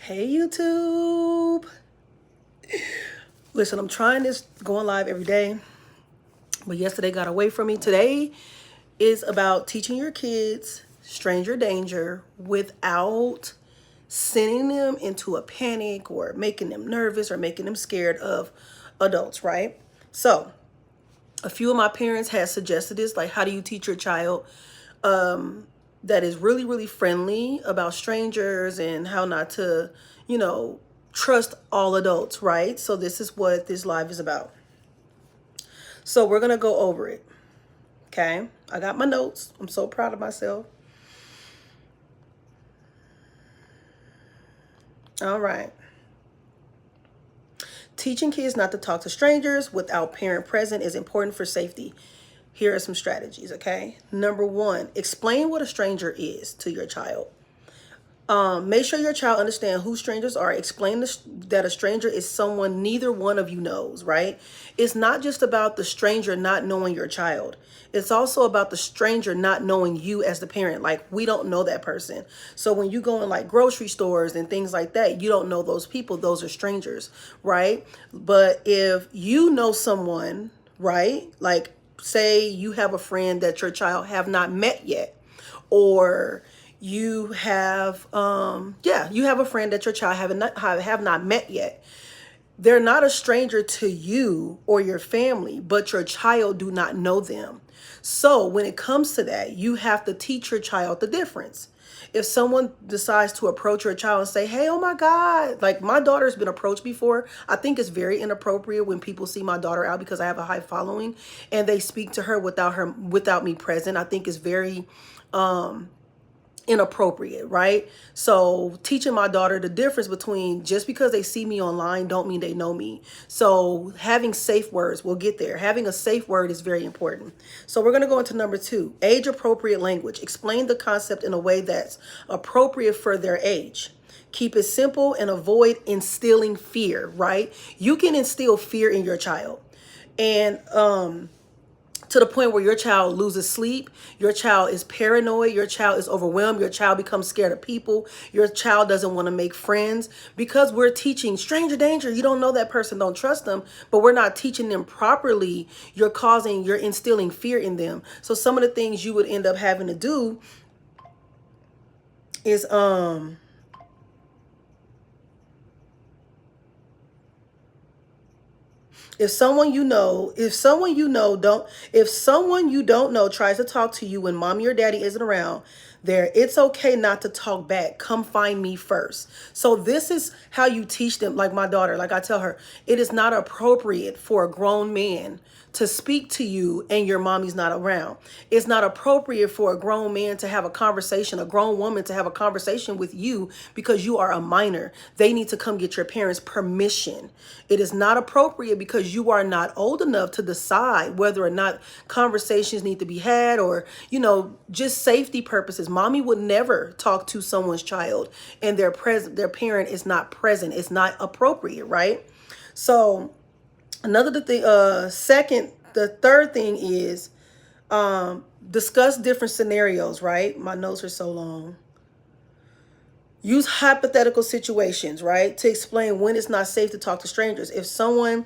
Hey YouTube. Listen, I'm trying this going live every day, but yesterday got away from me. Today is about teaching your kids stranger danger without sending them into a panic or making them nervous or making them scared of adults, right? So, a few of my parents had suggested this, like how do you teach your child that is really, really friendly about strangers and how not to, you know, trust all adults, right? So this is what this live is about. So we're going to go over it. Okay. I got my notes. I'm so proud of myself. All right. Teaching kids not to talk to strangers without parent present is important for safety. Here are some strategies, okay? Number one, explain what a stranger is to your child. Make sure your child understand who strangers are. Explain that a stranger is someone neither one of you knows, right? It's not just about the stranger not knowing your child. It's also about the stranger not knowing you as the parent. Like, we don't know that person. So when you go in like grocery stores and things like that, you don't know those people. Those are strangers, right? But if you know someone, right? Like, say you have a friend that your child have not met yet, or you have you have a friend that your child have not met yet. They're not a stranger to you or your family, but your child do not know them. So when it comes to that, you have to teach your child the difference. If someone decides to approach your child and say, hey, oh my God, like my daughter's been approached before. I think it's very inappropriate when people see my daughter out because I have a high following and they speak to her without me present. I think it's very inappropriate, right? So teaching my daughter the difference between just because they see me online don't mean they know me. So having safe words, we'll get there. Having a safe word is very important. So we're going to go into number two, age appropriate language. Explain the concept in a way that's appropriate for their age. Keep it simple and avoid instilling fear, right? You can instill fear in your child. And to the point where your child loses sleep, your child is paranoid, your child is overwhelmed, your child becomes scared of people, your child doesn't want to make friends because we're teaching stranger danger. You don't know that person, don't trust them, but we're not teaching them properly. You're instilling fear in them. So some of the things you would end up having to do is if someone you don't know tries to talk to you when mommy or daddy isn't around, it's okay not to talk back. Come find me first. So this is how you teach them. Like my daughter, like I tell her, it is not appropriate for a grown man to speak to you and your mommy's not around. It's not appropriate for a grown man to have a conversation, a grown woman to have a conversation with you because you are a minor. They need to come get your parents' permission. It is not appropriate because you are not old enough to decide whether or not conversations need to be had or, just safety purposes. Mommy would never talk to someone's child and their parent is not present. It's not appropriate, right? So the third thing is discuss different scenarios, right? My notes are so long. Use hypothetical situations, right? To explain when it's not safe to talk to strangers. If someone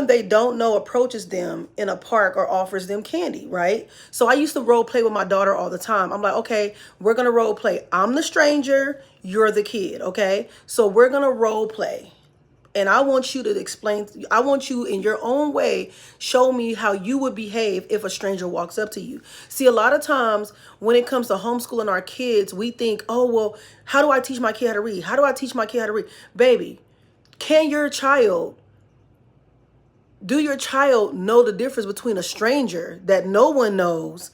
they don't know approaches them in a park or offers them candy, right? So I used to role play with my daughter all the time. I'm like, okay, we're going to role play. I'm the stranger, you're the kid, okay? So we're going to role play. And I want you to I want you in your own way, show me how you would behave if a stranger walks up to you. See, a lot of times when it comes to homeschooling our kids, we think, oh, well, how do I teach my kid how to read? How do I teach my kid how to read? Baby, do your child know the difference between a stranger that no one knows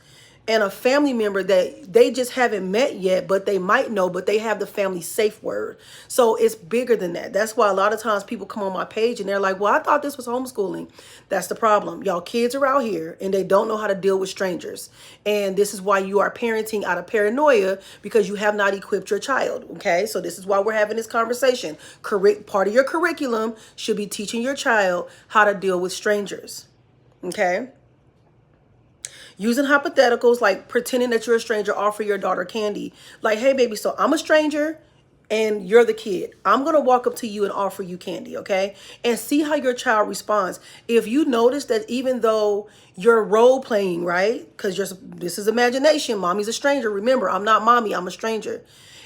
and a family member that they just haven't met yet, but they might know, but they have the family safe word? So it's bigger than that. That's why a lot of times people come on my page and they're like, well, I thought this was homeschooling. That's the problem. Y'all kids are out here and they don't know how to deal with strangers. And this is why you are parenting out of paranoia because you have not equipped your child. Okay. So this is why we're having this conversation. Part of your curriculum should be teaching your child how to deal with strangers. Okay. Using hypotheticals like pretending that you're a stranger, offer your daughter candy. Like, hey, baby, so I'm a stranger. and you're the kid. I'm going to walk up to you and offer you candy, okay? And see how your child responds. If you notice that even though you're role playing, right? Because this is imagination. Mommy's a stranger. Remember, I'm not mommy. I'm a stranger.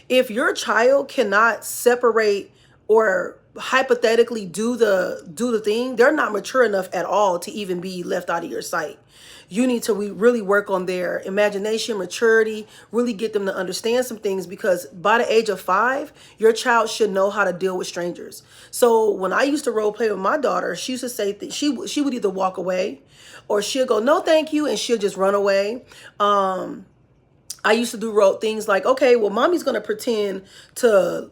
If your child cannot separate or hypothetically do the thing, they're not mature enough at all to even be left out of your sight. You need to really work on their imagination, maturity, really get them to understand some things, because by the age of 5, your child should know how to deal with strangers. So when I used to role play with my daughter, she used to say she would either walk away or she'll go, no, thank you. And she'll just run away. I used to do things like, okay, well, mommy's going to pretend to,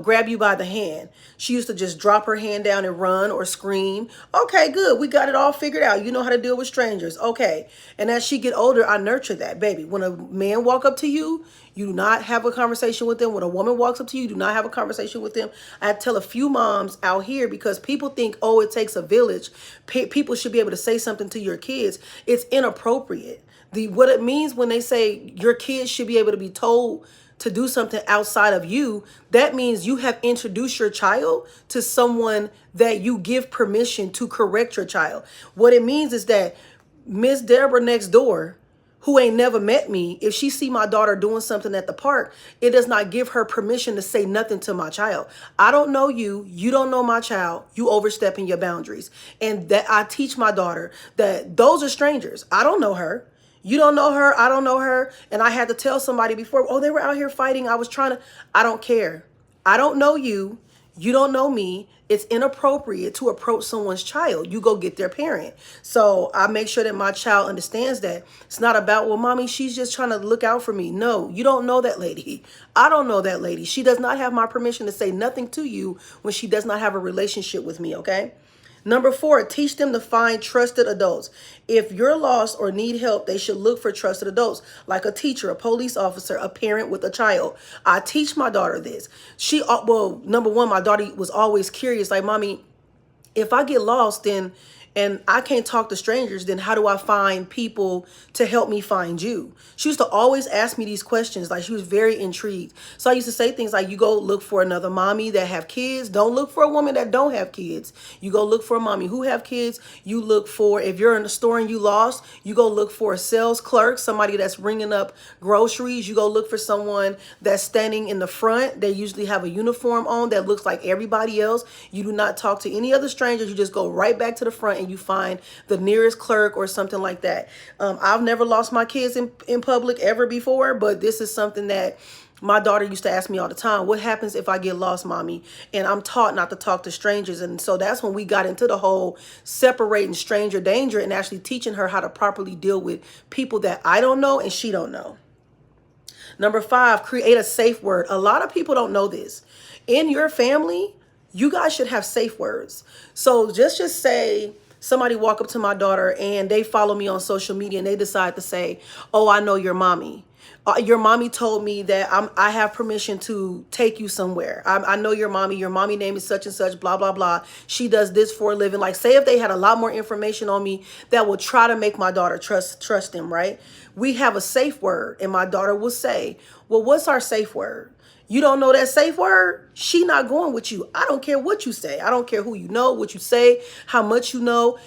grab you by the hand. She used to just drop her hand down and run or scream. Okay, good. We got it all figured out. You know how to deal with strangers. Okay. And as she get older, I nurture that, baby. When a man walk up to you, you do not have a conversation with them. When a woman walks up to you, do not have a conversation with them. I tell a few moms out here, because people think, oh, it takes a village. People should be able to say something to your kids. It's inappropriate. What it means when they say your kids should be able to be told to do something outside of you, that means you have introduced your child to someone that you give permission to correct your child. What it means is that Miss Deborah next door, who ain't never met me, if she see my daughter doing something at the park, it does not give her permission to say nothing to my child. I don't know you. You don't know my child. You overstepping your boundaries. And that I teach my daughter that those are strangers. I don't know her. You don't know her. I don't know her. And I had to tell somebody before, oh, they were out here fighting. I don't care. I don't know you. You don't know me. It's inappropriate to approach someone's child. You go get their parent. So I make sure that my child understands that it's not about, well, mommy, she's just trying to look out for me. No, you don't know that lady. I don't know that lady. She does not have my permission to say nothing to you when she does not have a relationship with me, okay? Number 4, teach them to find trusted adults. If you're lost or need help, they should look for trusted adults, like a teacher, a police officer, a parent with a child. I teach my daughter this. Number 1, my daughter was always curious, like, mommy, if I get lost and I can't talk to strangers, then how do I find people to help me find you? She used to always ask me these questions. Like, she was very intrigued. So I used to say things like, you go look for another mommy that have kids. Don't look for a woman that don't have kids. You go look for a mommy who have kids. You look for, if you're in the store and you lost, you go look for a sales clerk, somebody that's ringing up groceries. You go look for someone that's standing in the front. They usually have a uniform on that looks like everybody else. You do not talk to any other strangers. You just go right back to the front and you find the nearest clerk or something like that. I've never lost my kids in public ever before, but this is something that my daughter used to ask me all the time. What happens if I get lost, mommy? And I'm taught not to talk to strangers. And so that's when we got into the whole separating stranger danger and actually teaching her how to properly deal with people that I don't know and she don't know. Number 5, create a safe word. A lot of people don't know this. In your family, you guys should have safe words. So just say somebody walk up to my daughter and they follow me on social media and they decide to say, oh, I know your mommy. Your mommy told me that I have permission to take you somewhere. I know your mommy. Your mommy name is such and such, blah, blah, blah. She does this for a living. Like, say if they had a lot more information on me that will try to make my daughter trust them, right? We have a safe word and my daughter will say, well, what's our safe word? You don't know that safe word? She not going with you. I don't care what you say. I don't care who you know, what you say, how much you know.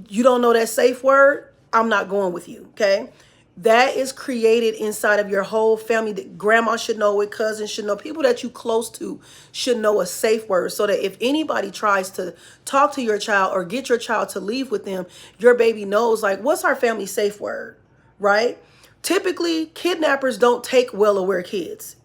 You don't know that safe word? I'm not going with you, okay? That is created inside of your whole family. That grandma should know it, cousins should know, people that you close to should know a safe word, so that if anybody tries to talk to your child or get your child to leave with them, your baby knows, like, what's our family safe word, right? Typically, kidnappers don't take well-aware kids.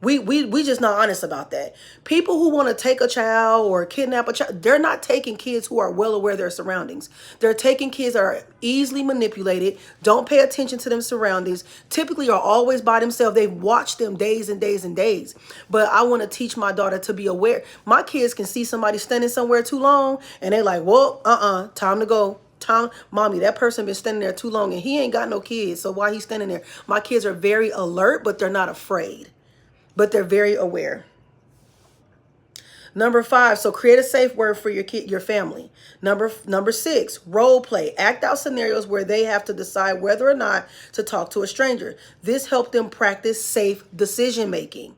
We just not honest about that. People who want to take a child or kidnap a child, they're not taking kids who are well aware of their surroundings. They're taking kids that are easily manipulated, don't pay attention to them surroundings, typically are always by themselves. They've watched them days and days and days. But I want to teach my daughter to be aware. My kids can see somebody standing somewhere too long and they like, well, time to go. Mommy, that person been standing there too long and he ain't got no kids. So why he's standing there? My kids are very alert, but they're not afraid. But they're very aware. Number 5, so create a safe word for your kid, your family. Number 6, role play. Act out scenarios where they have to decide whether or not to talk to a stranger. This helps them practice safe decision making.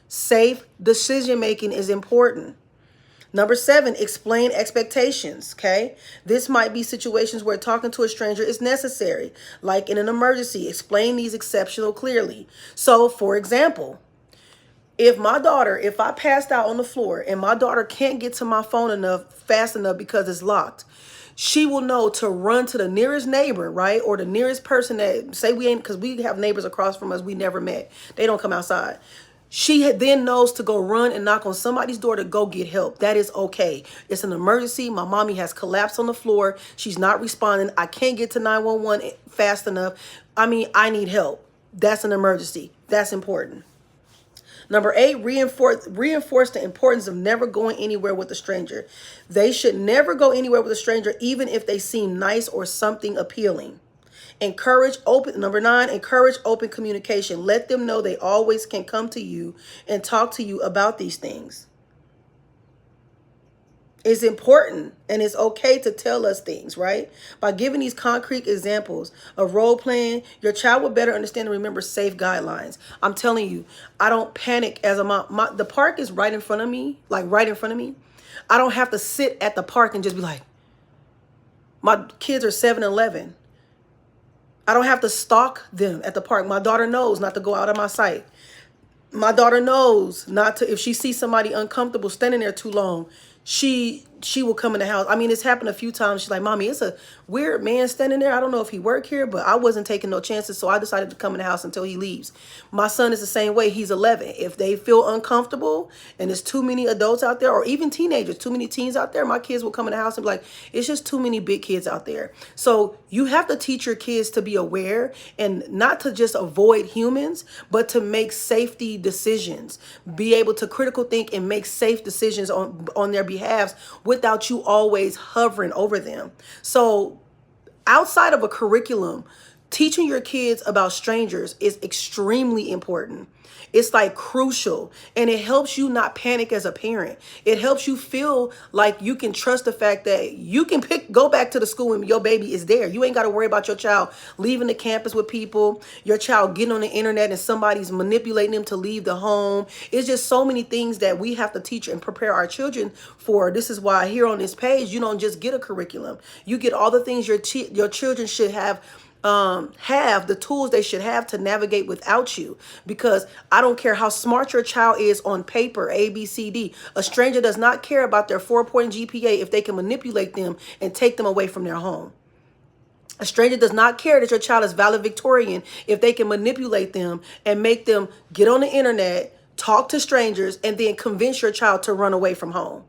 Safe decision making is important. Number 7, explain expectations, okay? This might be situations where talking to a stranger is necessary, like in an emergency. Explain these exceptional clearly. So, for example, if I passed out on the floor and my daughter can't get to my phone fast enough because it's locked, she will know to run to the nearest neighbor, right? Or the nearest person that, say we ain't, because we have neighbors across from us we never met. They don't come outside. She then knows to go run and knock on somebody's door to go get help. That is okay. It's an emergency. My mommy has collapsed on the floor. She's not responding. I can't get to 911 fast enough. I need help. That's an emergency. That's important. Number 8, reinforce the importance of never going anywhere with a stranger. They should never go anywhere with a stranger, even if they seem nice or something appealing. Number 9, encourage open communication. Let them know they always can come to you and talk to you about these things. It's important and it's okay to tell us things, right? By giving these concrete examples of role playing, your child will better understand and remember safe guidelines. I'm telling you, I don't panic as a mom. The park is right in front of me, like right in front of me. I don't have to sit at the park and just be like, my kids are 7 and 11. I don't have to stalk them at the park. My daughter knows not to go out of my sight. My daughter knows not to, if she sees somebody uncomfortable standing there too long, she will come in the house. It's happened a few times. She's like, Mommy, it's a weird man standing there. I don't know if he work here, but I wasn't taking no chances. So I decided to come in the house until he leaves. My son is the same way. He's 11. If they feel uncomfortable and there's too many adults out there, or even teenagers, too many teens out there, my kids will come in the house and be like, it's just too many big kids out there. So you have to teach your kids to be aware and not to just avoid humans, but to make safety decisions, be able to critical think and make safe decisions on their behalves without you always hovering over them. So outside of a curriculum, teaching your kids about strangers is extremely important. It's like crucial, and it helps you not panic as a parent. It helps you feel like you can trust the fact that you can go back to the school when your baby is there. You ain't got to worry about your child leaving the campus with people, your child getting on the internet and somebody's manipulating them to leave the home. It's just so many things that we have to teach and prepare our children for. This is why here on this page, you don't just get a curriculum. You get all the things your children should have the tools they should have to navigate without you, because I don't care how smart your child is on paper, A, B, C, D. A stranger does not care about their 4-point GPA if they can manipulate them and take them away from their home. A stranger does not care that your child is valedictorian if they can manipulate them and make them get on the internet, talk to strangers, and then convince your child to run away from home.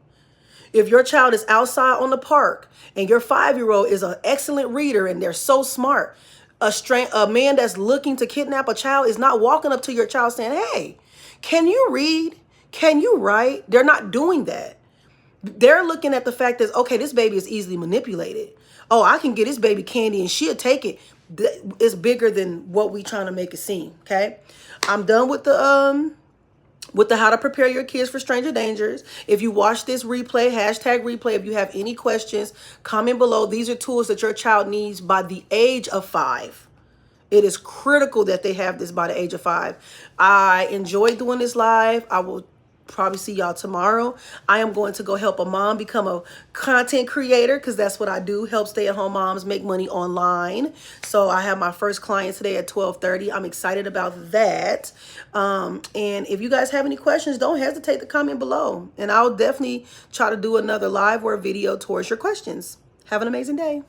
If your child is outside on the park and your 5-year-old is an excellent reader and they're so smart, a man that's looking to kidnap a child is not walking up to your child saying, hey, can you read? Can you write? They're not doing that. They're looking at the fact that, okay, this baby is easily manipulated. Oh, I can get this baby candy and she'll take it. It's bigger than what we trying to make it seem, okay? I'm done with the how to prepare your kids for stranger dangers. If you watch this replay, #replay, if you have any questions, comment below. These are tools that your child needs by the age of 5. It is critical that they have this by the age of 5. I enjoyed doing this live. I will probably see y'all tomorrow. I am going to go help a mom become a content creator, because that's what I do, help stay-at-home moms make money online. So I have my first client today at 12:30. I'm excited about that. And if you guys have any questions, don't hesitate to comment below, and I'll definitely try to do another live or video towards your questions. Have an amazing day.